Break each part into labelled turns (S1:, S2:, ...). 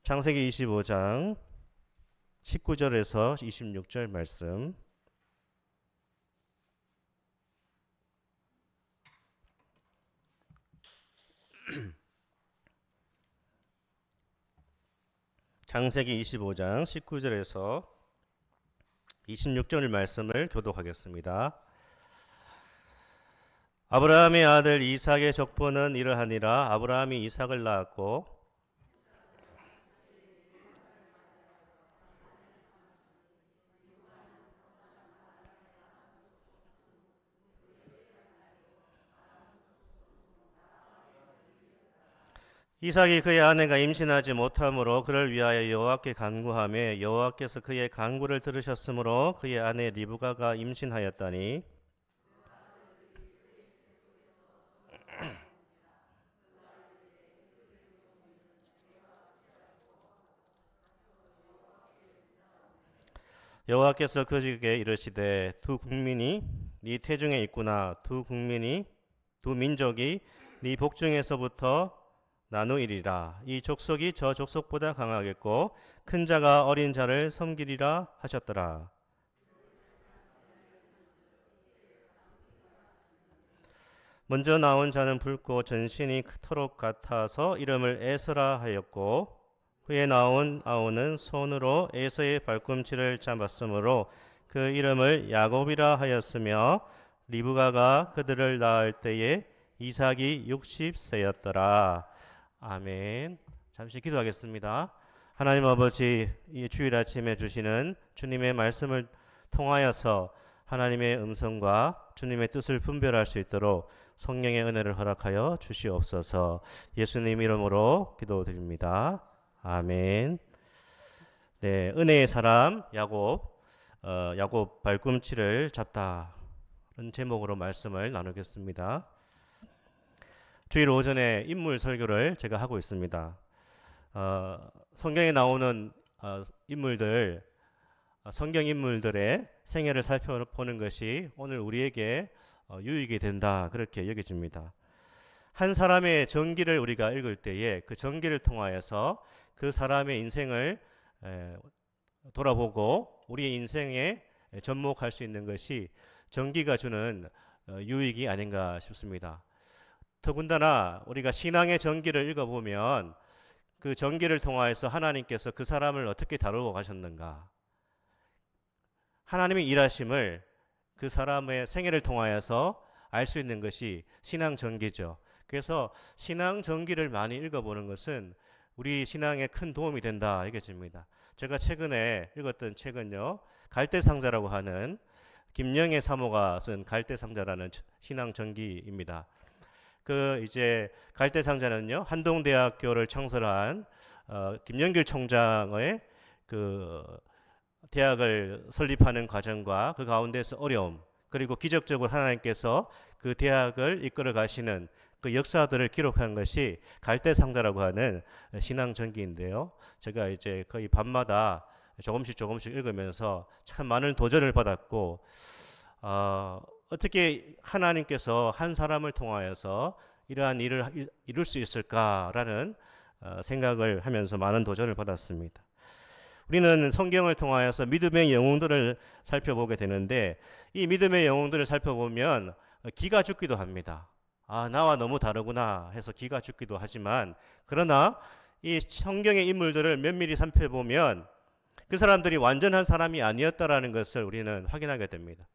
S1: 창세기 25장 19절에서 26절 말씀. 창세기 25장 19절에서 26절 말씀을 교독하겠습니다. 아브라함의 아들 이삭의 족보는 이러하니라. 아브라함이 이삭을 낳았고 이삭이 그의 아내가 임신하지 못하므로 그를 위하여 여호와께 간구하며 여호와께서 그의 간구를 들으셨으므로 그의 아내 리브가가 임신하였다니 여호와께서 그에게 이르시되 두 국민이 네 태중에 있구나. 두 민족이 네 복중에서부터 나누이리라. 이 족속이 저 족속보다 강하겠고 큰 자가 어린 자를 섬기리라 하셨더라. 먼저 나온 자는 붉고 전신이 그토록 같아서 이름을 에서라 하였고 후에 나온 아우는 손으로 에서의 발꿈치를 잡았으므로 그 이름을 야곱이라 하였으며 리브가가 그들을 낳을 때에 이삭이 60세였더라. 아멘. 잠시 기도하겠습니다. 하나님 아버지, 이 주일 아침에 주시는 주님의 말씀을 통하여서 하나님의 음성과 주님의 뜻을 분별할 수 있도록 성령의 은혜를 허락하여 주시옵소서. 예수님 이름으로 기도드립니다. 아멘. 네, 은혜의 사람 야곱, 야곱 발꿈치를 잡다는 제목으로 말씀을 나누겠습니다. 주일 오전에 인물 설교를 제가 하고 있습니다. 성경에 나오는 인물들, 성경 인물들의 생애를 살펴보는 것이 오늘 우리에게 유익이 된다, 그렇게 여겨집니다. 한 사람의 전기를 우리가 읽을 때에 그 전기를 통하여서 그 사람의 인생을 돌아보고 우리의 인생에 접목할 수 있는 것이 전기가 주는 유익이 아닌가 싶습니다. 더군다나 우리가 신앙의 전기를 읽어보면 그 전기를 통하여서 하나님께서 그 사람을 어떻게 다루고 가셨는가, 하나님의 일하심을 그 사람의 생애를 통하여서 알 수 있는 것이 신앙 전기죠. 그래서 신앙 전기를 많이 읽어보는 것은 우리 신앙에 큰 도움이 된다 여겨집니다. 제가 최근에 읽었던 책은요, 갈대상자라고 하는 김영애 사모가 쓴 갈대상자라는 신앙 전기입니다. 이제 갈대상자는요, 한동대학교를 창설한 김영길 총장의 대학을 설립하는 과정과 그 가운데서 어려움, 그리고 기적적으로 하나님께서 그 대학을 이끌어 가시는 그 역사들을 기록한 것이 갈대상자라고 하는 신앙 전기인데요. 제가 이제 거의 밤마다 조금씩 읽으면서 참 많은 도전을 받았고, 어떻게 하나님께서 한 사람을 통하여서 이러한 일을 이룰 수 있을까라는 생각을 하면서 많은 도전을 받았습니다. 우리는 성경을 통하여서 믿음의 영웅들을 살펴보게 되는데, 이 믿음의 영웅들을 살펴보면 기가 죽기도 합니다. 나와 너무 다르구나 해서 기가 죽기도 하지만, 그러나 이 성경의 인물들을 면밀히 살펴보면 그 사람들이 완전한 사람이 아니었다라는 것을 우리는 확인하게 됩니다.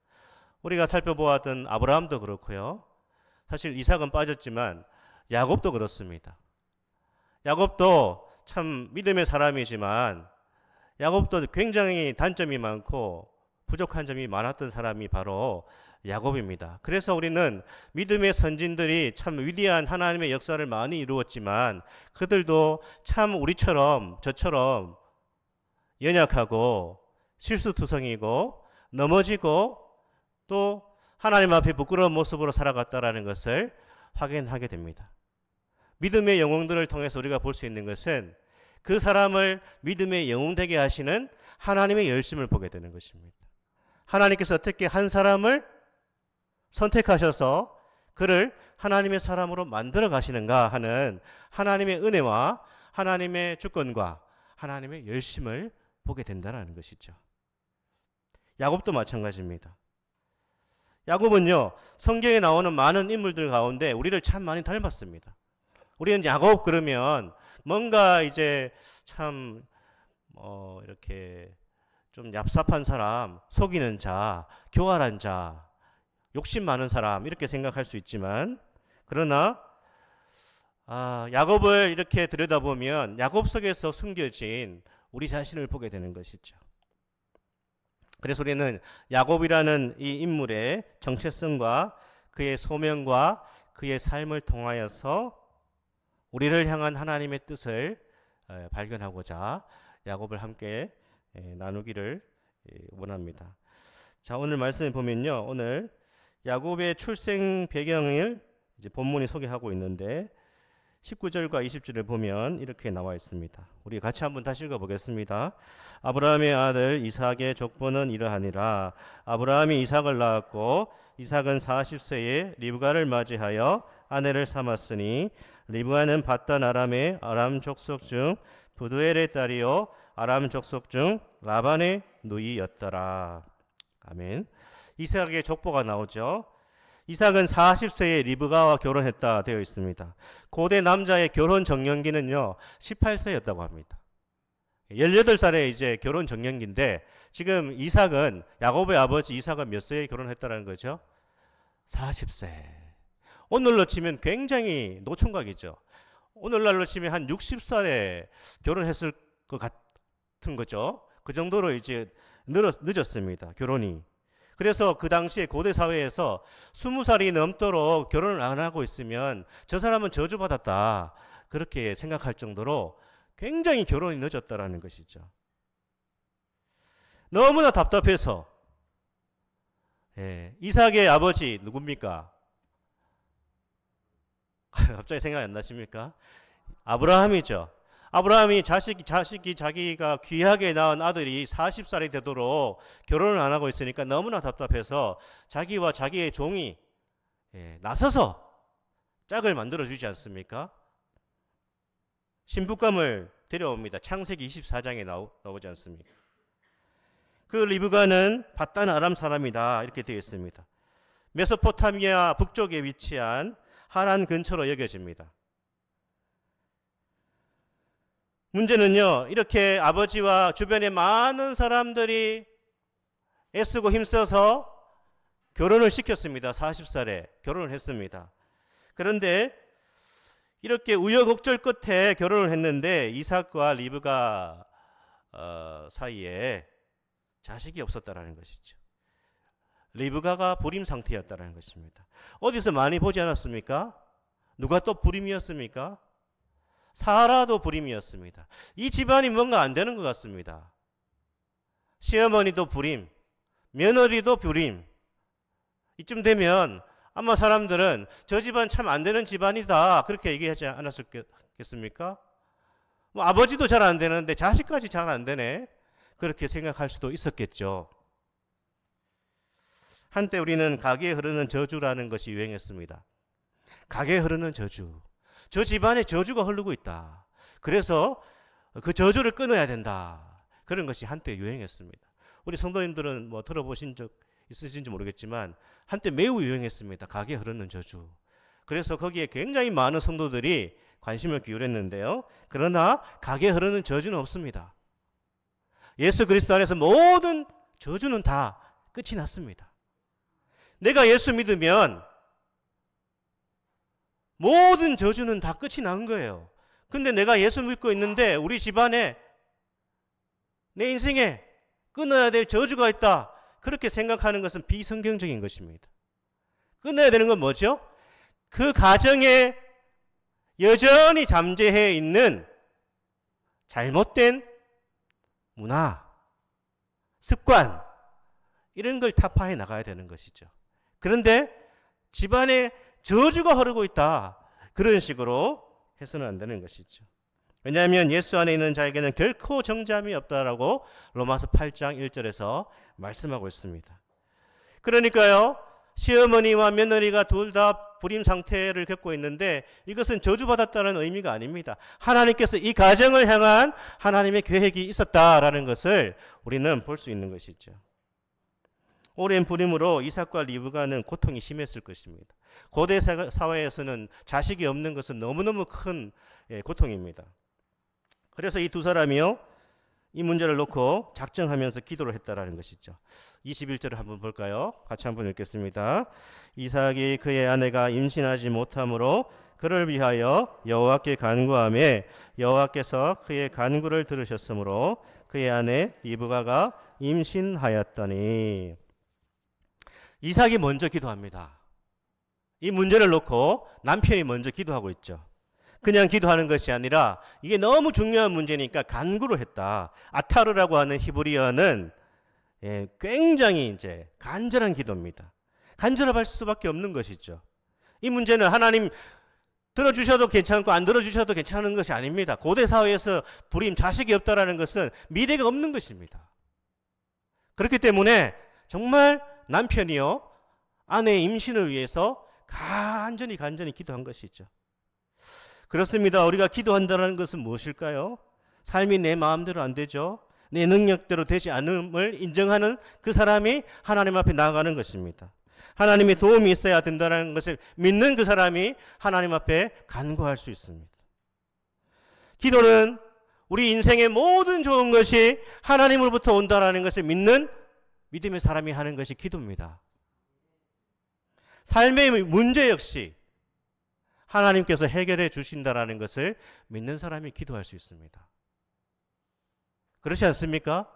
S1: 우리가 살펴보았던 아브라함도 그렇고요. 사실 이삭은 빠졌지만 야곱도 그렇습니다. 야곱도 참 믿음의 사람이지만 야곱도 굉장히 단점이 많고 부족한 점이 많았던 사람이 바로 야곱입니다. 그래서 우리는 믿음의 선진들이 참 위대한 하나님의 역사를 많이 이루었지만 그들도 참 우리처럼 저처럼 연약하고 실수투성이고 넘어지고 또 하나님 앞에 부끄러운 모습으로 살아갔다라는 것을 확인하게 됩니다. 믿음의 영웅들을 통해서 우리가 볼 수 있는 것은 그 사람을 믿음의 영웅 되게 하시는 하나님의 열심을 보게 되는 것입니다. 하나님께서 어떻게 한 사람을 선택하셔서 그를 하나님의 사람으로 만들어 가시는가 하는 하나님의 은혜와 하나님의 주권과 하나님의 열심을 보게 된다는 것이죠. 야곱도 마찬가지입니다. 야곱은요, 성경에 나오는 많은 인물들 가운데 우리를 참 많이 닮았습니다. 우리는 야곱 그러면 뭔가 이제 참 이렇게 좀 얍삽한 사람, 속이는 자, 교활한 자, 욕심 많은 사람 이렇게 생각할 수 있지만, 그러나 야곱을 이렇게 들여다보면 야곱 속에서 숨겨진 우리 자신을 보게 되는 것이죠. 그래서 우리는 야곱이라는 이 인물의 정체성과 그의 소명과 그의 삶을 통하여서 우리를 향한 하나님의 뜻을 발견하고자 야곱을 함께 나누기를 원합니다. 자, 오늘 말씀을 보면요, 오늘 야곱의 출생 배경을 이제 본문이 소개하고 있는데 19절과 20절을 보면 이렇게 나와 있습니다. 우리 같이 한번 다시 읽어보겠습니다. 아브라함의 아들 이삭의 족보는 이러하니라. 아브라함이 이삭을 낳았고 이삭은 40세에 리브가를 맞이하여 아내를 삼았으니 리브가는 밧단 아람의 아람 족속 중 부두엘의 딸이요 아람 족속 중 라반의 누이였더라. 아멘. 이삭의 족보가 나오죠. 이삭은 40세에 리브가와 결혼했다 되어 있습니다. 고대 남자의 결혼 정년기는요 18세였다고 합니다. 18살에 이제 결혼 정년기인데 지금 이삭은 야곱의 아버지 이삭은 몇 세에 결혼했다는 거죠? 40세. 오늘로 치면 굉장히 노총각이죠. 오늘날로 치면 한 60살에 결혼했을 것 같은 거죠. 그 정도로 이제 늦었습니다. 결혼이. 그래서 그 당시에 고대 사회에서 20살이 넘도록 결혼을 안 하고 있으면 저 사람은 저주받았다. 그렇게 생각할 정도로 굉장히 결혼이 늦었다라는 것이죠. 너무나 답답해서 이삭의 아버지 누굽니까? 갑자기 생각이 안 나십니까? 아브라함이죠. 아브라함이 자식이 자기가 귀하게 낳은 아들이 40살이 되도록 결혼을 안 하고 있으니까 너무나 답답해서 자기와 자기의 종이 나서서 짝을 만들어주지 않습니까? 신부감을 데려옵니다. 창세기 24장에 나오지 않습니까? 그 리브가는 밧단 아람 사람이다 이렇게 되어 있습니다. 메소포타미아 북쪽에 위치한 하란 근처로 여겨집니다. 문제는요, 이렇게 아버지와 주변의 많은 사람들이 애쓰고 힘써서 결혼을 시켰습니다. 40살에 결혼을 했습니다. 그런데 이렇게 우여곡절 끝에 결혼을 했는데 이삭과 리브가 사이에 자식이 없었다라는 것이죠. 리브가가 불임 상태였다라는 것입니다. 어디서 많이 보지 않았습니까? 누가 또 불임이었습니까? 사라도 불임이었습니다. 이 집안이 뭔가 안 되는 것 같습니다. 시어머니도 불임, 며느리도 불임. 이쯤 되면 아마 사람들은 저 집안 참 안 되는 집안이다 그렇게 얘기하지 않았겠습니까? 뭐 아버지도 잘 안 되는데 자식까지 잘 안 되네 그렇게 생각할 수도 있었겠죠. 한때 우리는 가게에 흐르는 저주라는 것이 유행했습니다. 가게에 흐르는 저주. 저 집안에 저주가 흐르고 있다. 그래서 그 저주를 끊어야 된다. 그런 것이 한때 유행했습니다. 우리 성도님들은 뭐 들어보신 적 있으신지 모르겠지만 한때 매우 유행했습니다. 가게에 흐르는 저주. 그래서 거기에 굉장히 많은 성도들이 관심을 기울였는데요. 그러나 가게에 흐르는 저주는 없습니다. 예수 그리스도 안에서 모든 저주는 다 끝이 났습니다. 내가 예수 믿으면 모든 저주는 다 끝이 난 거예요. 근데 내가 예수 믿고 있는데 우리 집안에 내 인생에 끊어야 될 저주가 있다. 그렇게 생각하는 것은 비성경적인 것입니다. 끊어야 되는 건 뭐죠? 그 가정에 여전히 잠재해 있는 잘못된 문화, 습관 이런 걸 타파해 나가야 되는 것이죠. 그런데 집안에 저주가 흐르고 있다. 그런 식으로 해서는 안 되는 것이죠. 왜냐하면 예수 안에 있는 자에게는 결코 정죄함이 없다라고 로마서 8장 1절에서 말씀하고 있습니다. 그러니까요. 시어머니와 며느리가 둘 다 불임 상태를 겪고 있는데 이것은 저주받았다는 의미가 아닙니다. 하나님께서 이 가정을 향한 하나님의 계획이 있었다라는 것을 우리는 볼 수 있는 것이죠. 오랜 불임으로 이삭과 리브가는 고통이 심했을 것입니다. 고대 사회에서는 자식이 없는 것은 너무너무 큰 고통입니다. 그래서 이 두 사람이요, 이 문제를 놓고 작정하면서 기도를 했다라는 것이죠. 21절을 한번 볼까요? 같이 한번 읽겠습니다. 이삭이 그의 아내가 임신하지 못하므로 그를 위하여 여호와께 간구하며 여호와께서 그의 간구를 들으셨으므로 그의 아내 리브가가 임신하였더니. 이삭이 먼저 기도합니다. 이 문제를 놓고 남편이 먼저 기도하고 있죠. 그냥 기도하는 것이 아니라 이게 너무 중요한 문제니까 간구를 했다. 아타르라고 하는 히브리어는 굉장히 이제 간절한 기도입니다. 간절할 수밖에 없는 것이죠. 이 문제는 하나님 들어주셔도 괜찮고 안 들어주셔도 괜찮은 것이 아닙니다. 고대 사회에서 불임, 자식이 없다라는 것은 미래가 없는 것입니다. 그렇기 때문에 정말 남편이요, 아내의 임신을 위해서 간절히 기도한 것이죠. 그렇습니다. 우리가 기도한다는 것은 무엇일까요? 삶이 내 마음대로 안 되죠. 내 능력대로 되지 않음을 인정하는 그 사람이 하나님 앞에 나아가는 것입니다. 하나님의 도움이 있어야 된다는 것을 믿는 그 사람이 하나님 앞에 간구할 수 있습니다. 기도는 우리 인생의 모든 좋은 것이 하나님으로부터 온다라는 것을 믿는 믿음의 사람이 하는 것이 기도입니다. 삶의 문제 역시 하나님께서 해결해 주신다라는 것을 믿는 사람이 기도할 수 있습니다. 그렇지 않습니까?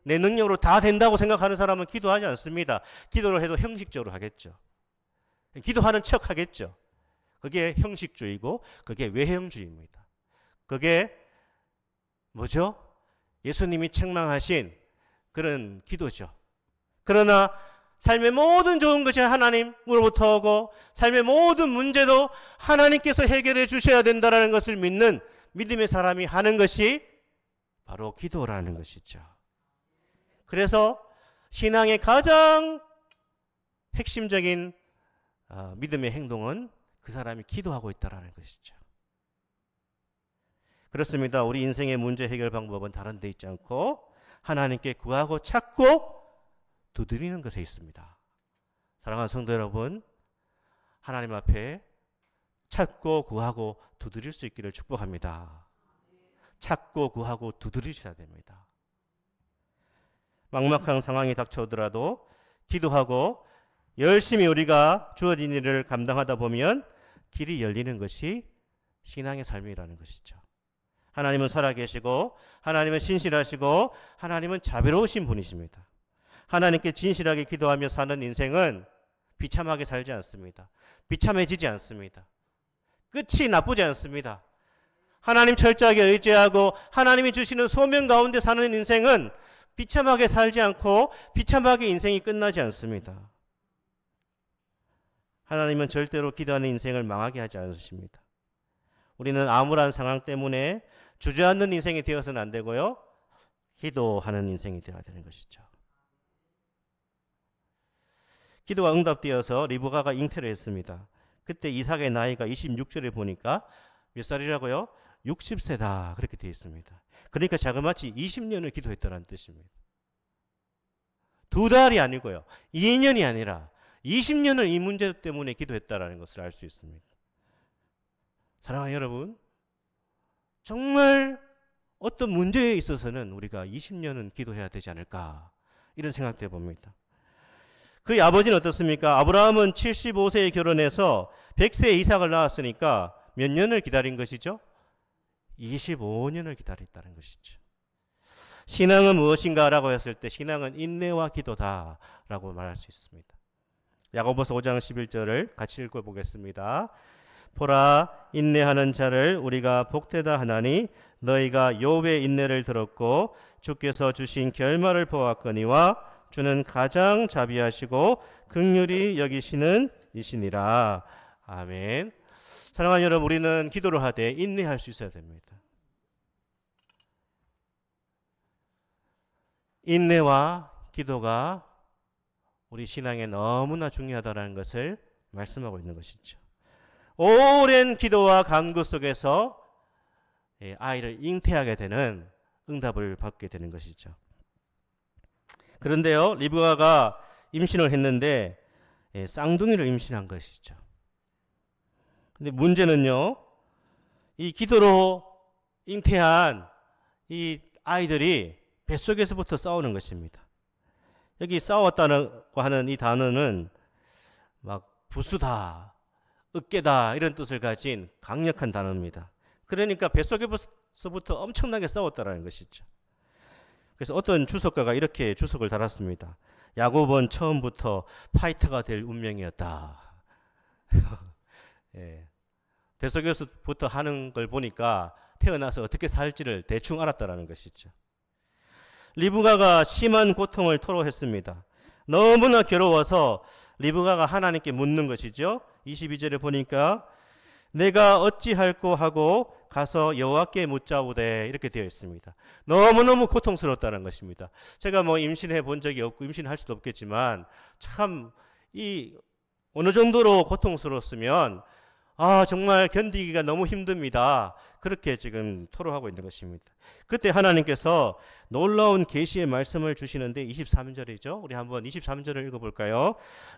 S1: 내 능력으로 다 된다고 생각하는 사람은 기도하지 않습니다. 기도를 해도 형식적으로 하겠죠. 기도하는 척 하겠죠. 그게 형식주의고 그게 외형주의입니다. 그게 뭐죠? 예수님이 책망하신 그런 기도죠. 그러나 삶의 모든 좋은 것이 하나님으로부터 오고 삶의 모든 문제도 하나님께서 해결해 주셔야 된다는 것을 믿는 믿음의 사람이 하는 것이 바로 기도라는 것이죠. 그래서 신앙의 가장 핵심적인 믿음의 행동은 그 사람이 기도하고 있다는 것이죠. 그렇습니다. 우리 인생의 문제 해결 방법은 다른 데 있지 않고 하나님께 구하고 찾고 두드리는 것에 있습니다. 사랑하는 성도 여러분, 하나님 앞에 찾고 구하고 두드릴 수 있기를 축복합니다. 찾고 구하고 두드리셔야 됩니다. 막막한 상황이 닥쳐오더라도 기도하고 열심히 우리가 주어진 일을 감당하다 보면 길이 열리는 것이 신앙의 삶이라는 것이죠. 하나님은 살아계시고 하나님은 신실하시고 하나님은 자비로우신 분이십니다. 하나님께 진실하게 기도하며 사는 인생은 비참하게 살지 않습니다. 비참해지지 않습니다. 끝이 나쁘지 않습니다. 하나님 철저하게 의지하고 하나님이 주시는 소명 가운데 사는 인생은 비참하게 살지 않고 비참하게 인생이 끝나지 않습니다. 하나님은 절대로 기도하는 인생을 망하게 하지 않으십니다. 우리는 암울한 상황 때문에 주저앉는 인생이 되어서는 안 되고요. 기도하는 인생이 되어야 되는 것이죠. 기도가 응답되어서 리브가가 잉태를 했습니다. 그때 이삭의 나이가 26절에 보니까 몇 살이라고요? 60세다 그렇게 되어 있습니다. 그러니까 자그마치 20년을 기도했다는 뜻입니다. 2달이 아니고요. 2년이 아니라 20년을 이 문제 때문에 기도했다는 것을 알 수 있습니다. 사랑하는 여러분, 정말 어떤 문제에 있어서는 우리가 20년은 기도해야 되지 않을까 이런 생각도 해봅니다. 그의 아버지는 어떻습니까? 아브라함은 75세에 결혼해서 100세에 이삭을 낳았으니까 몇 년을 기다린 것이죠? 25년을 기다렸다는 것이죠. 신앙은 무엇인가 라고 했을 때 신앙은 인내와 기도다라고 말할 수 있습니다. 야고보서 5장 11절을 같이 읽어보겠습니다. 보라, 인내하는 자를 우리가 복되다 하나니 너희가 욥의 인내를 들었고 주께서 주신 결말을 보았거니와 주는 가장 자비하시고 긍휼히 여기시는 이시니라. 아멘. 사랑하는 여러분, 우리는 기도를 하되 인내할 수 있어야 됩니다. 인내와 기도가 우리 신앙에 너무나 중요하다는 것을 말씀하고 있는 것이죠. 오랜 기도와 간구 속에서 아이를 잉태하게 되는 응답을 받게 되는 것이죠. 그런데요, 리브가가 임신을 했는데 쌍둥이를 임신한 것이죠. 근데 문제는요, 이 기도로 잉태한 이 아이들이 뱃속에서부터 싸우는 것입니다. 여기 싸웠다고 하는 이 단어는 막 부수다, 으깨다 이런 뜻을 가진 강력한 단어입니다. 그러니까 뱃속에서부터 엄청나게 싸웠다라는 것이죠. 그래서 어떤 주석가가 이렇게 주석을 달았습니다. 야곱은 처음부터 파이터가 될 운명이었다. 예. 뱃속에서부터 하는 걸 보니까 태어나서 어떻게 살지를 대충 알았다라는 것이죠. 리브가가 심한 고통을 토로했습니다. 너무나 괴로워서 리브가가 하나님께 묻는 것이죠. 22절에 보니까 내가 어찌할꼬 하고 가서 여호와께 묻자오되 이렇게 되어 있습니다. 너무너무 고통스럽다는 것입니다. 제가 뭐 임신해 본 적이 없고 임신할 수도 없겠지만 참 이 어느 정도로 고통스러웠으면 정말 견디기가 너무 힘듭니다. 그렇게 지금 토로하고 있는 것입니다. 그때 하나님께서 놀라운 계시의 말씀을 주시는데 23절이죠. 우리 한번 23절을 읽어볼까요?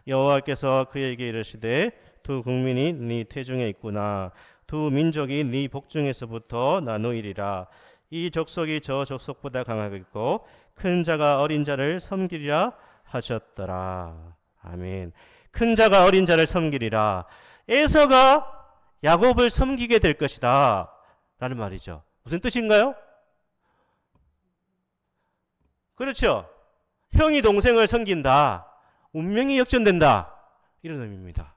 S1: 여호와께서 그에게 이르시되 두 국민이 네 태중에 있구나. 두 민족이 네 복중에서부터 나누이리라. 이 족속이 저 족속보다 강하겠고 큰 자가 어린 자를 섬기리라 하셨더라. 아멘. 큰 자가 어린 자를 섬기리라. 에서가 야곱을 섬기게 될 것이다 라는 말이죠. 무슨 뜻인가요? 그렇죠. 형이 동생을 섬긴다. 운명이 역전된다. 이런 의미입니다.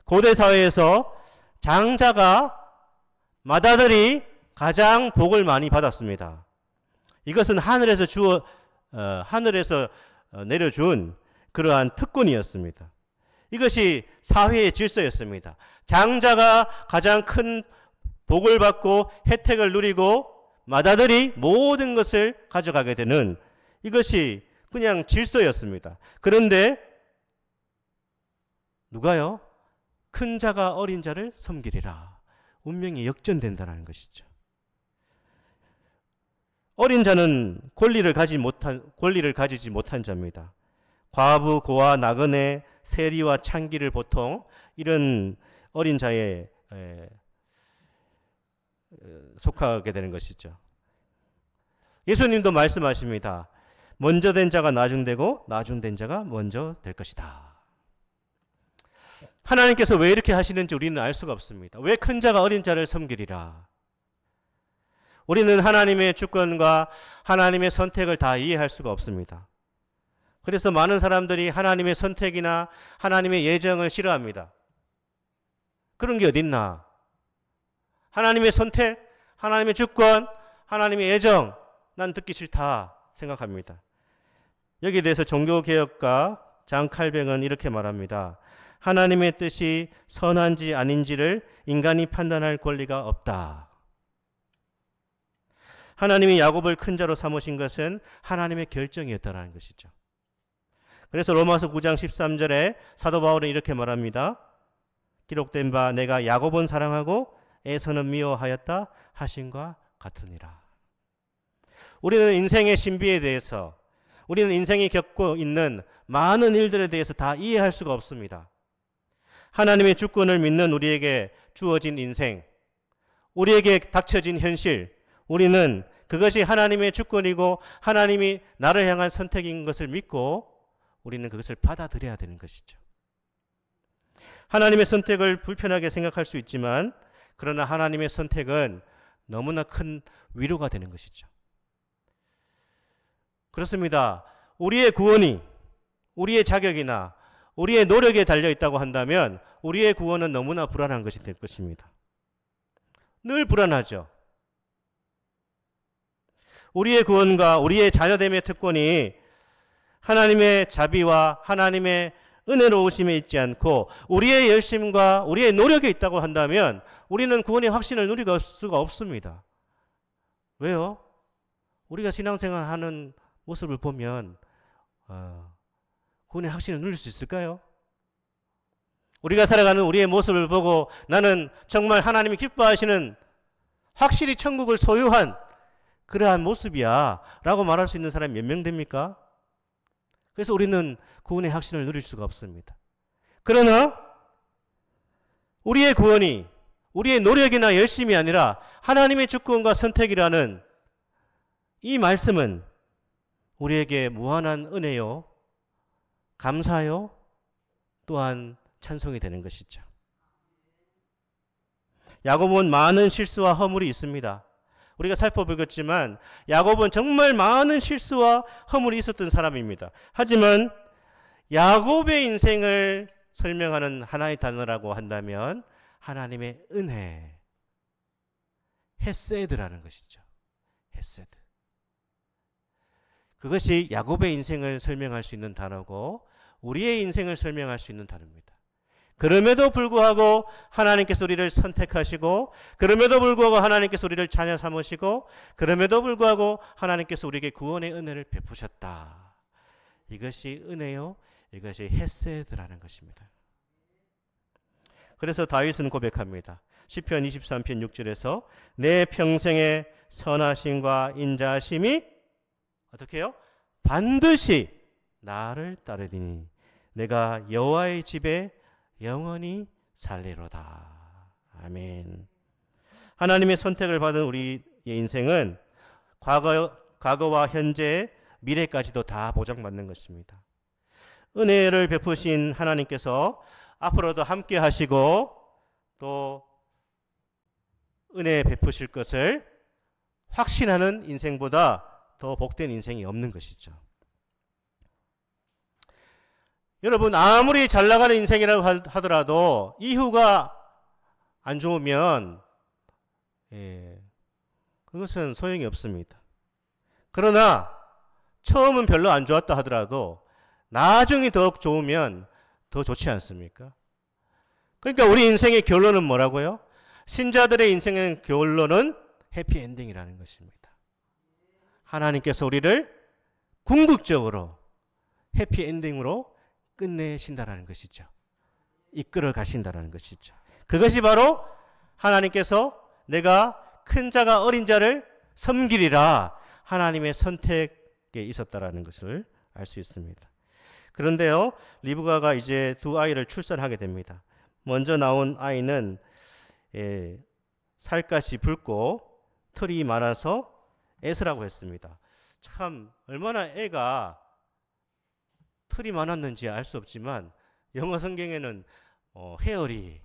S1: 고대 사회에서 장자가 맏아들이 가장 복을 많이 받았습니다. 이것은 하늘에서 내려준 그러한 특권이었습니다. 이것이 사회의 질서였습니다. 장자가 가장 큰 복을 받고 혜택을 누리고 맏아들이 모든 것을 가져가게 되는 이것이 그냥 질서였습니다. 그런데 누가요? 큰 자가 어린 자를 섬기리라. 운명이 역전된다는 것이죠. 어린 자는 권리를 가지지 못한 자입니다. 과부, 고아, 나그네, 세리와 창기를 보통 이런 어린 자에 속하게 되는 것이죠. 예수님도 말씀하십니다. 먼저 된 자가 나중되고 나중된 자가 먼저 될 것이다. 하나님께서 왜 이렇게 하시는지 우리는 알 수가 없습니다. 왜 큰 자가 어린 자를 섬기리라? 우리는 하나님의 주권과 하나님의 선택을 다 이해할 수가 없습니다. 그래서 많은 사람들이 하나님의 선택이나 하나님의 예정을 싫어합니다. 그런 게 어딨나? 하나님의 선택, 하나님의 주권, 하나님의 예정, 난 듣기 싫다 생각합니다. 여기에 대해서 종교개혁가 장 칼뱅은 이렇게 말합니다. 하나님의 뜻이 선한지 아닌지를 인간이 판단할 권리가 없다. 하나님이 야곱을 큰 자로 삼으신 것은 하나님의 결정이었다는 것이죠. 그래서 로마서 9장 13절에 사도 바울은 이렇게 말합니다. 기록된 바 내가 야곱은 사랑하고 에서는 미워하였다 하신과 같으니라. 우리는 인생의 신비에 대해서, 우리는 인생이 겪고 있는 많은 일들에 대해서 다 이해할 수가 없습니다. 하나님의 주권을 믿는 우리에게 주어진 인생, 우리에게 닥쳐진 현실, 우리는 그것이 하나님의 주권이고 하나님이 나를 향한 선택인 것을 믿고 우리는 그것을 받아들여야 되는 것이죠. 하나님의 선택을 불편하게 생각할 수 있지만 그러나 하나님의 선택은 너무나 큰 위로가 되는 것이죠. 그렇습니다. 우리의 구원이 우리의 자격이나 우리의 노력에 달려 있다고 한다면 우리의 구원은 너무나 불안한 것이 될 것입니다. 늘 불안하죠. 우리의 구원과 우리의 자녀됨의 특권이 하나님의 자비와 하나님의 은혜로우심에 있지 않고 우리의 열심과 우리의 노력에 있다고 한다면 우리는 구원의 확신을 누릴 수가 없습니다. 왜요? 우리가 신앙생활하는 모습을 보면 구원의 확신을 누릴 수 있을까요? 우리가 살아가는 우리의 모습을 보고 나는 정말 하나님이 기뻐하시는 확실히 천국을 소유한 그러한 모습이야 라고 말할 수 있는 사람이 몇 명 됩니까? 그래서 우리는 구원의 확신을 누릴 수가 없습니다. 그러나 우리의 구원이 우리의 노력이나 열심이 아니라 하나님의 주권과 선택이라는 이 말씀은 우리에게 무한한 은혜요, 감사요, 또한 찬송이 되는 것이죠. 야곱은 많은 실수와 허물이 있습니다. 우리가 살펴보겠지만 야곱은 정말 많은 실수와 허물이 있었던 사람입니다. 하지만 야곱의 인생을 설명하는 하나의 단어라고 한다면 하나님의 은혜, 헤세드라는 것이죠. 헤세드. 그것이 야곱의 인생을 설명할 수 있는 단어고 우리의 인생을 설명할 수 있는 단어입니다. 그럼에도 불구하고 하나님께서 우리를 선택하시고 그럼에도 불구하고 하나님께서 우리를 자녀 삼으시고 그럼에도 불구하고 하나님께서 우리에게 구원의 은혜를 베푸셨다. 이것이 은혜요, 이것이 헤세드라는 것입니다. 그래서 다윗은 고백합니다. 시편 23편 6절에서 내 평생의 선하심과 인자하심이 어떻게 해요? 반드시 나를 따르리니 내가 여호와의 집에 영원히 살리로다. 아멘. 하나님의 선택을 받은 우리의 인생은 과거와 현재, 미래까지도 다 보장받는 것입니다. 은혜를 베푸신 하나님께서 앞으로도 함께 하시고 또 은혜 베푸실 것을 확신하는 인생보다 더 복된 인생이 없는 것이죠. 여러분, 아무리 잘 나가는 인생이라고 하더라도 이후가 안 좋으면 그것은 소용이 없습니다. 그러나 처음은 별로 안 좋았다 하더라도 나중이 더 좋으면 더 좋지 않습니까? 그러니까 우리 인생의 결론은 뭐라고요? 신자들의 인생의 결론은 해피엔딩이라는 것입니다. 하나님께서 우리를 궁극적으로 해피엔딩으로 끝내신다라는 것이죠. 이끌어 가신다라는 것이죠. 그것이 바로 하나님께서 내가 큰 자가 어린 자를 섬기리라 하나님의 선택에 있었다라는 것을 알 수 있습니다. 그런데요, 리브가가 이제 두 아이를 출산하게 됩니다. 먼저 나온 아이는 살갗이 붉고 털이 많아서 에스라고 했습니다. 참 얼마나 애가 털이 많았는지 알 수 없지만 영어 성경에는 헤어리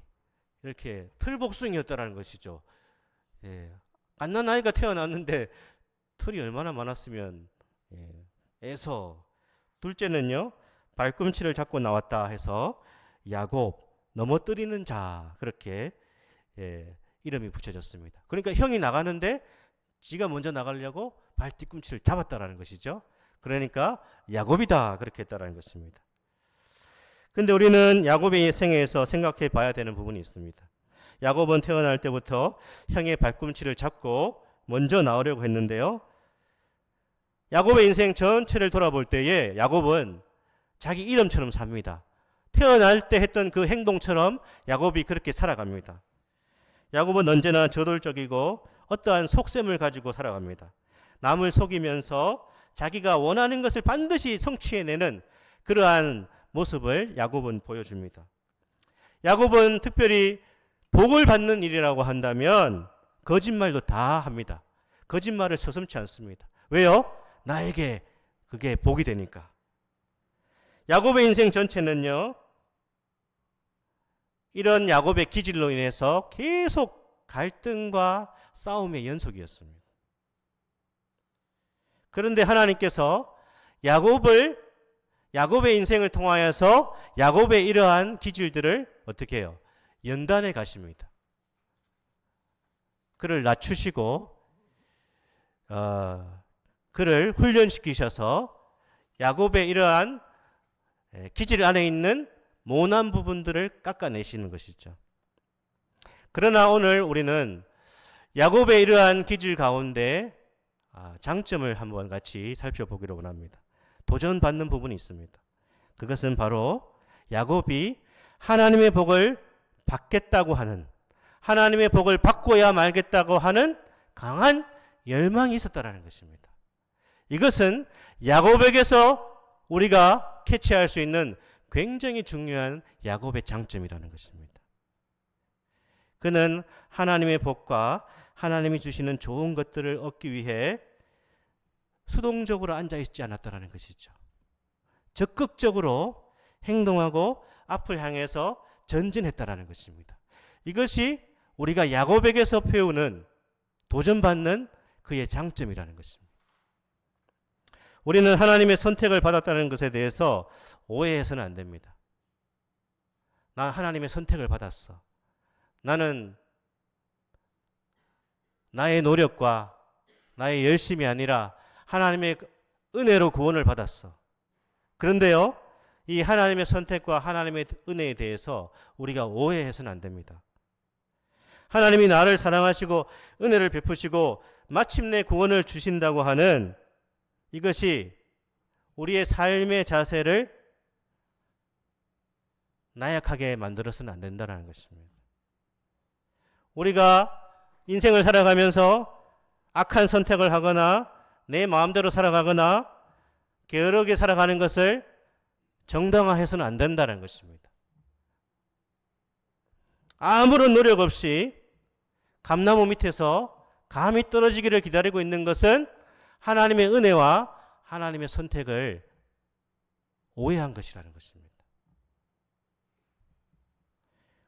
S1: 이렇게 털복숭이였다라는 것이죠. 갓난 아이가 태어났는데 털이 얼마나 많았으면 에서. 둘째는요, 발꿈치를 잡고 나왔다 해서 야곱, 넘어뜨리는 자, 그렇게 이름이 붙여졌습니다. 그러니까 형이 나가는데 지가 먼저 나가려고 발 뒤꿈치를 잡았다라는 것이죠. 그러니까 야곱이다, 그렇게 했다라는 것입니다. 근데 우리는 야곱의 생애에서 생각해 봐야 되는 부분이 있습니다. 야곱은 태어날 때부터 형의 발꿈치를 잡고 먼저 나오려고 했는데요, 야곱의 인생 전체를 돌아볼 때에 야곱은 자기 이름처럼 삽니다. 태어날 때 했던 그 행동처럼 야곱이 그렇게 살아갑니다. 야곱은 언제나 저돌적이고 어떠한 속셈을 가지고 살아갑니다. 남을 속이면서 자기가 원하는 것을 반드시 성취해내는 그러한 모습을 야곱은 보여줍니다. 야곱은 특별히 복을 받는 일이라고 한다면 거짓말도 다 합니다. 거짓말을 서슴지 않습니다. 왜요? 나에게 그게 복이 되니까. 야곱의 인생 전체는요, 이런 야곱의 기질로 인해서 계속 갈등과 싸움의 연속이었습니다. 그런데 하나님께서 야곱의 인생을 통하여서 야곱의 이러한 기질들을 어떻게 해요? 연단해 가십니다. 그를 낮추시고 그를 훈련시키셔서 야곱의 이러한 기질 안에 있는 모난 부분들을 깎아내시는 것이죠. 그러나 오늘 우리는 야곱의 이러한 기질 가운데 장점을 한번 같이 살펴보기로 원합니다. 도전받는 부분이 있습니다. 그것은 바로 야곱이 하나님의 복을 받겠다고 하는, 하나님의 복을 받고야 말겠다고 하는 강한 열망이 있었다라는 것입니다. 이것은 야곱에게서 우리가 캐치할 수 있는 굉장히 중요한 야곱의 장점이라는 것입니다. 그는 하나님의 복과 하나님이 주시는 좋은 것들을 얻기 위해 수동적으로 앉아있지 않았다는 것이죠. 적극적으로 행동하고 앞을 향해서 전진했다는 것입니다. 이것이 우리가 야곱에게서 배우는, 도전받는 그의 장점이라는 것입니다. 우리는 하나님의 선택을 받았다는 것에 대해서 오해해서는 안 됩니다. 난 하나님의 선택을 받았어. 나는 나의 노력과 나의 열심이 아니라 하나님의 은혜로 구원을 받았어. 그런데요, 이 하나님의 선택과 하나님의 은혜에 대해서 우리가 오해해서는 안 됩니다. 하나님이 나를 사랑하시고 은혜를 베푸시고 마침내 구원을 주신다고 하는 이것이 우리의 삶의 자세를 나약하게 만들어서는 안 된다는 것입니다. 우리가 인생을 살아가면서 악한 선택을 하거나 내 마음대로 살아가거나 게으르게 살아가는 것을 정당화해서는 안 된다는 것입니다. 아무런 노력 없이 감나무 밑에서 감이 떨어지기를 기다리고 있는 것은 하나님의 은혜와 하나님의 선택을 오해한 것이라는 것입니다.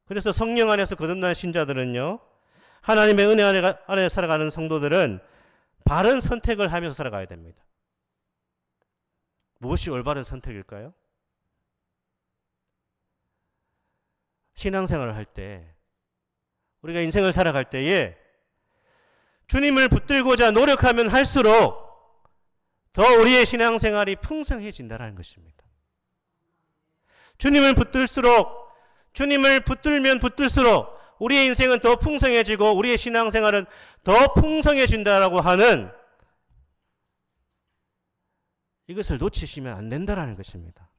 S1: 그래서 성령 안에서 거듭난 신자들은요, 하나님의 은혜 안에 살아가는 성도들은 바른 선택을 하면서 살아가야 됩니다. 무엇이 올바른 선택일까요? 신앙생활을 할 때, 우리가 인생을 살아갈 때에 주님을 붙들고자 노력하면 할수록 더 우리의 신앙생활이 풍성해진다는 것입니다. 주님을 붙들수록, 주님을 붙들면 붙들수록 우리의 인생은 더 풍성해지고 우리의 신앙생활은 더 풍성해진다라고 하는, 이것을 놓치시면 안 된다는 것입니다.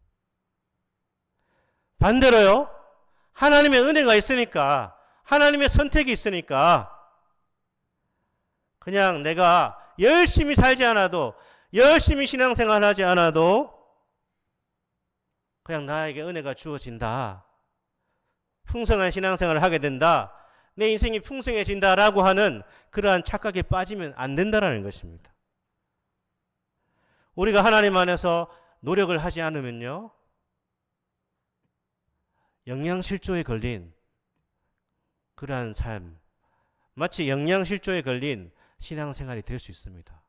S1: 반대로요, 하나님의 은혜가 있으니까, 하나님의 선택이 있으니까 그냥 내가 열심히 살지 않아도, 열심히 신앙생활하지 않아도 그냥 나에게 은혜가 주어진다, 풍성한 신앙생활을 하게 된다, 내 인생이 풍성해진다라고 하는 그러한 착각에 빠지면 안 된다는 것입니다. 우리가 하나님 안에서 노력을 하지 않으면요, 영양실조에 걸린 그러한 삶, 마치 영양실조에 걸린 신앙생활이 될 수 있습니다.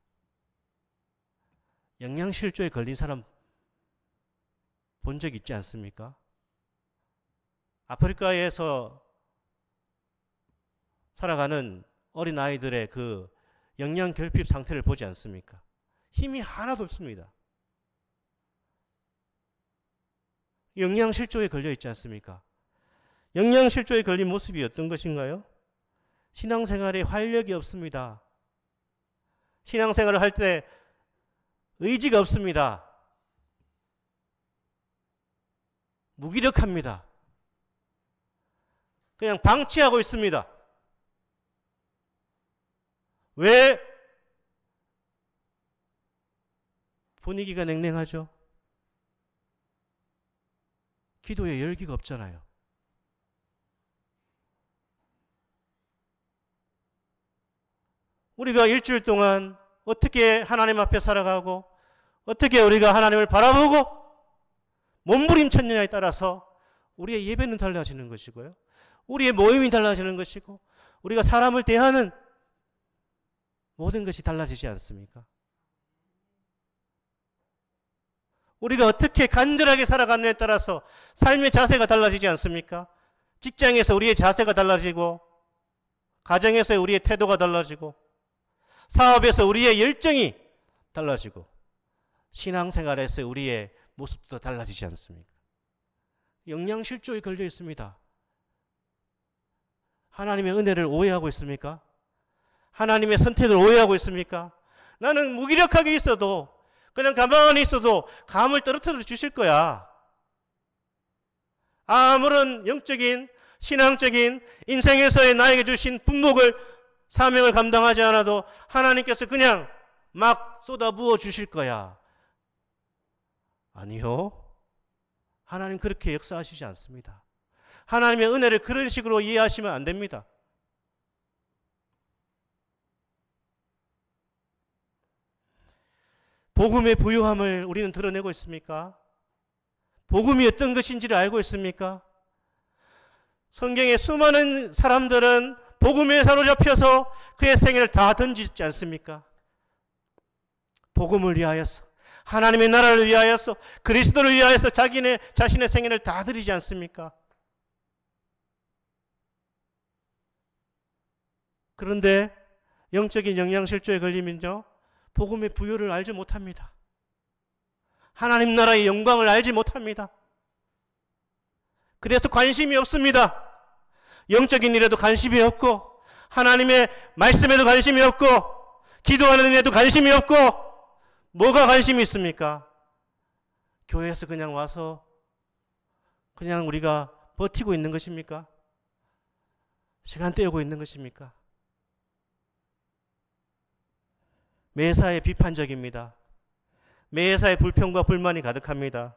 S1: 영양실조에 걸린 사람 본 적 있지 않습니까? 아프리카에서 살아가는 어린 아이들의 그 영양 결핍 상태를 보지 않습니까? 힘이 하나도 없습니다. 영양실조에 걸려 있지 않습니까? 영양실조에 걸린 모습이 어떤 것인가요? 신앙생활에 활력이 없습니다. 신앙생활을 할 때 의지가 없습니다. 무기력합니다. 그냥 방치하고 있습니다. 왜? 분위기가 냉랭하죠? 기도에 열기가 없잖아요. 우리가 일주일 동안 어떻게 하나님 앞에 살아가고 어떻게 우리가 하나님을 바라보고 몸부림쳤느냐에 따라서 우리의 예배는 달라지는 것이고요, 우리의 모임이 달라지는 것이고, 우리가 사람을 대하는 모든 것이 달라지지 않습니까? 우리가 어떻게 간절하게 살아가느냐에 따라서 삶의 자세가 달라지지 않습니까? 직장에서 우리의 자세가 달라지고, 가정에서 우리의 태도가 달라지고, 사업에서 우리의 열정이 달라지고, 신앙생활에서 우리의 모습도 달라지지 않습니까? 영양실조에 걸려 있습니다. 하나님의 은혜를 오해하고 있습니까? 하나님의 선택을 오해하고 있습니까? 나는 무기력하게 있어도, 그냥 가만히 있어도 감을 떨어뜨려 주실 거야. 아무런 영적인 신앙적인 인생에서의 나에게 주신 분목을 사명을 감당하지 않아도 하나님께서 그냥 막 쏟아부어 주실 거야. 아니요. 하나님 그렇게 역사하시지 않습니다. 하나님의 은혜를 그런 식으로 이해하시면 안 됩니다. 복음의 부유함을 우리는 드러내고 있습니까? 복음이 어떤 것인지를 알고 있습니까? 성경의 수많은 사람들은 복음에 사로잡혀서 그의 생애를 다 던지지 않습니까? 복음을 위하여서, 하나님의 나라를 위하여서, 그리스도를 위하여서 자신의 생애를 다 드리지 않습니까? 그런데 영적인 영양실조에 걸리면요, 복음의 부요를 알지 못합니다. 하나님 나라의 영광을 알지 못합니다. 그래서 관심이 없습니다. 영적인 일에도 관심이 없고, 하나님의 말씀에도 관심이 없고, 기도하는 일에도 관심이 없고, 뭐가 관심이 있습니까? 교회에서 그냥 와서 그냥 우리가 버티고 있는 것입니까? 시간 때우고 있는 것입니까? 매사에 비판적입니다. 매사에 불평과 불만이 가득합니다.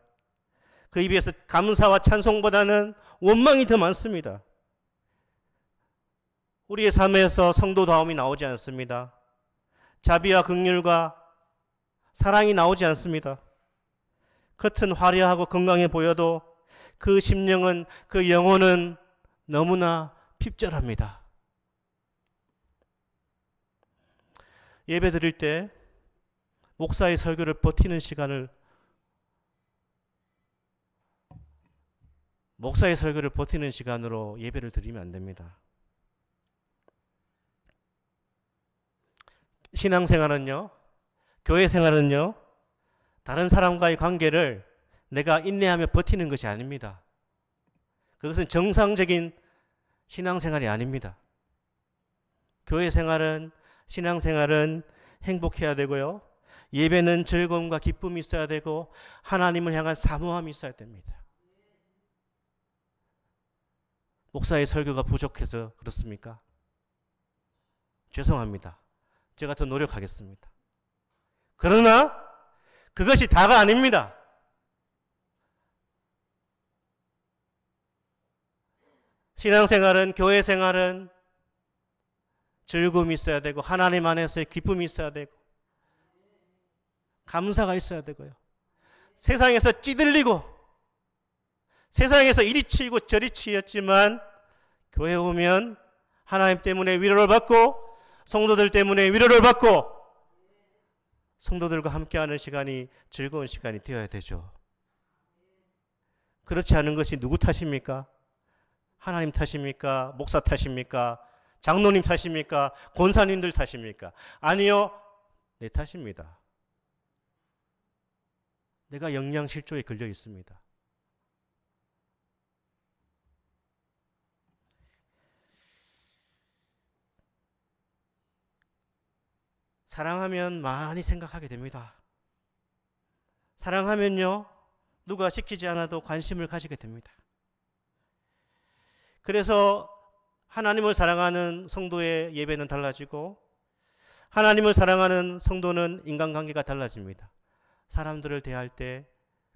S1: 그 입에서 감사와 찬송보다는 원망이 더 많습니다. 우리의 삶에서 성도다움이 나오지 않습니다. 자비와 긍휼과 사랑이 나오지 않습니다. 겉은 화려하고 건강해 보여도 그 심령은, 그 영혼은 너무나 핍절합니다. 예배 드릴 때 목사의 설교를 버티는 시간을 목사의 설교를 버티는 시간으로 예배를 드리면 안 됩니다. 신앙생활은요, 교회 생활은요, 다른 사람과의 관계를 내가 인내하며 버티는 것이 아닙니다. 그것은 정상적인 신앙생활이 아닙니다. 교회 생활은, 신앙생활은 행복해야 되고요, 예배는 즐거움과 기쁨이 있어야 되고, 하나님을 향한 사모함이 있어야 됩니다. 목사의 설교가 부족해서 그렇습니까? 죄송합니다. 제가 더 노력하겠습니다. 그러나 그것이 다가 아닙니다. 신앙생활은, 교회 생활은 즐거움이 있어야 되고, 하나님 안에서의 기쁨이 있어야 되고, 감사가 있어야 되고요. 세상에서 찌들리고, 세상에서 이리 치이고 저리 치였지만 교회 오면 하나님 때문에 위로를 받고, 성도들 때문에 위로를 받고, 성도들과 함께하는 시간이 즐거운 시간이 되어야 되죠. 그렇지 않은 것이 누구 탓입니까? 하나님 탓입니까? 목사 탓입니까? 장로님 탓입니까? 권사님들 탓입니까? 아니요, 내 탓입니다. 내가 영양실조에 걸려 있습니다. 사랑하면 많이 생각하게 됩니다. 사랑하면요, 누가 시키지 않아도 관심을 가지게 됩니다. 그래서 하나님을 사랑하는 성도의 예배는 달라지고, 하나님을 사랑하는 성도는 인간관계가 달라집니다. 사람들을 대할 때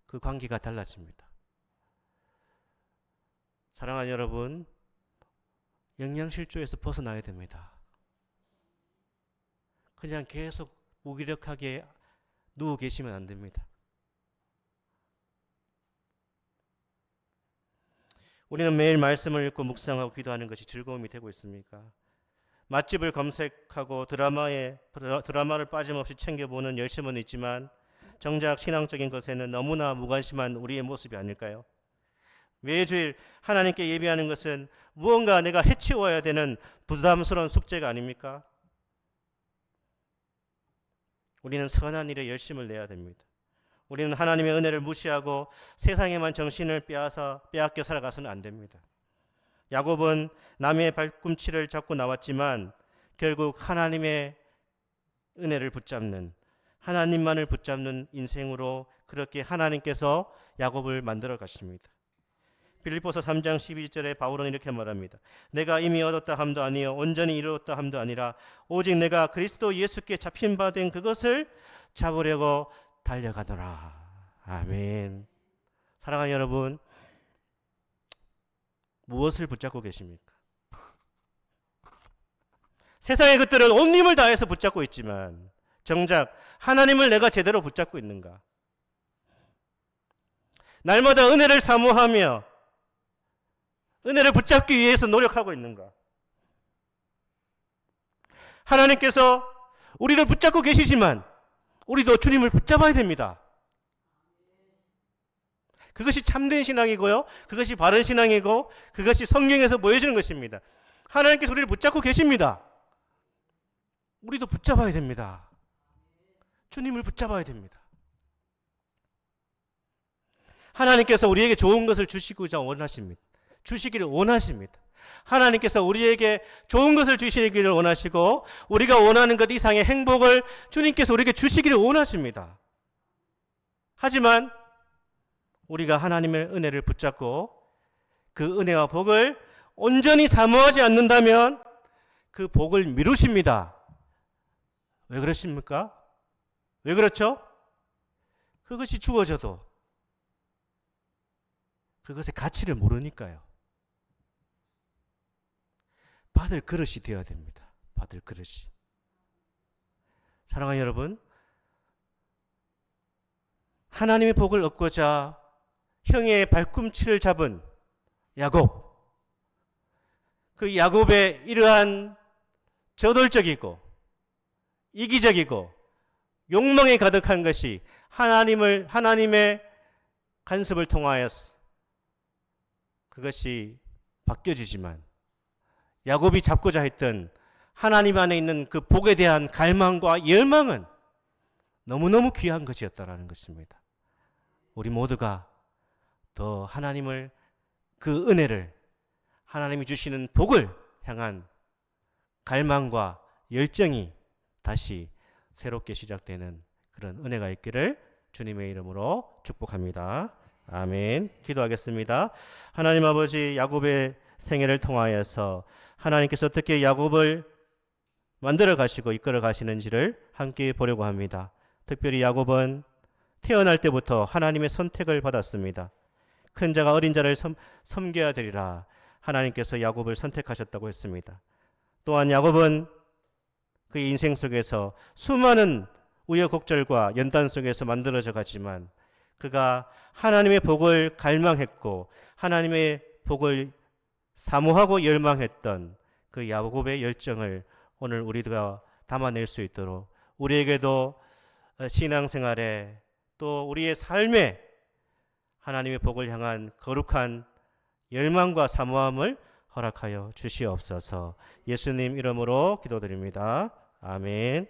S1: 그 관계가 달라집니다. 사랑하는 여러분, 영양실조에서 벗어나야 됩니다. 그냥 계속 무기력하게 누워 계시면 안 됩니다. 우리는 매일 말씀을 읽고 묵상하고 기도하는 것이 즐거움이 되고 있습니까? 맛집을 검색하고 드라마를 빠짐없이 챙겨보는 열심은 있지만 정작 신앙적인 것에는 너무나 무관심한 우리의 모습이 아닐까요? 매주일 하나님께 예배하는 것은 무언가 내가 해치워야 되는 부담스러운 숙제가 아닙니까? 우리는 선한 일에 열심을 내야 됩니다. 우리는 하나님의 은혜를 무시하고 세상에만 정신을 빼앗겨 살아가서는 안 됩니다. 야곱은 남의 발꿈치를 잡고 나왔지만 결국 하나님의 은혜를 붙잡는, 하나님만을 붙잡는 인생으로 그렇게 하나님께서 야곱을 만들어 가십니다. 빌립보서 3장 12절에 바울은 이렇게 말합니다. 내가 이미 얻었다 함도 아니요 온전히 이루었다 함도 아니라 오직 내가 그리스도 예수께 잡힌 바 된 그것을 잡으려고 달려가노라. 아멘. 사랑하는 여러분, 무엇을 붙잡고 계십니까? 세상의 것들은 온 힘을 다해서 붙잡고 있지만 정작 하나님을 내가 제대로 붙잡고 있는가? 날마다 은혜를 사모하며 은혜를 붙잡기 위해서 노력하고 있는가? 하나님께서 우리를 붙잡고 계시지만 우리도 주님을 붙잡아야 됩니다. 그것이 참된 신앙이고요. 그것이 바른 신앙이고 그것이 성경에서 보여주는 것입니다. 하나님께서 우리를 붙잡고 계십니다. 우리도 붙잡아야 됩니다. 주님을 붙잡아야 됩니다. 하나님께서 우리에게 좋은 것을 주시고자 원하십니다. 주시기를 원하십니다. 하나님께서 우리에게 좋은 것을 주시기를 원하시고 우리가 원하는 것 이상의 행복을 주님께서 우리에게 주시기를 원하십니다. 하지만 우리가 하나님의 은혜를 붙잡고 그 은혜와 복을 온전히 사모하지 않는다면 그 복을 미루십니다. 왜 그러십니까? 왜 그렇죠? 그것이 주어져도 그것의 가치를 모르니까요. 받을 그릇이 되어야 됩니다. 받을 그릇이. 사랑하는 여러분, 하나님의 복을 얻고자 형의 발꿈치를 잡은 야곱, 그 야곱의 이러한 저돌적이고 이기적이고 욕망에 가득한 것이 하나님의 간섭을 통하여서 그것이 바뀌어지지만 야곱이 잡고자 했던 하나님 안에 있는 그 복에 대한 갈망과 열망은 너무너무 귀한 것이었다라는 것입니다. 우리 모두가 더 하나님을 그 은혜를 하나님이 주시는 복을 향한 갈망과 열정이 다시 새롭게 시작되는 그런 은혜가 있기를 주님의 이름으로 축복합니다. 아멘. 기도하겠습니다. 하나님 아버지, 야곱의 생애를 통하여서 하나님께서 어떻게 야곱을 만들어 가시고 이끌어 가시는지를 함께 보려고 합니다. 특별히 야곱은 태어날 때부터 하나님의 선택을 받았습니다. 큰 자가 어린 자를 섬겨야 되리라 하나님께서 야곱을 선택하셨다고 했습니다. 또한 야곱은 그의 인생 속에서 수많은 우여곡절과 연단 속에서 만들어져 가지만 그가 하나님의 복을 갈망했고 하나님의 복을 사모하고 열망했던 그 야곱의 열정을 오늘 우리가 담아낼 수 있도록 우리에게도 신앙생활에 또 우리의 삶에 하나님의 복을 향한 거룩한 열망과 사모함을 허락하여 주시옵소서. 예수님 이름으로 기도드립니다. 아멘.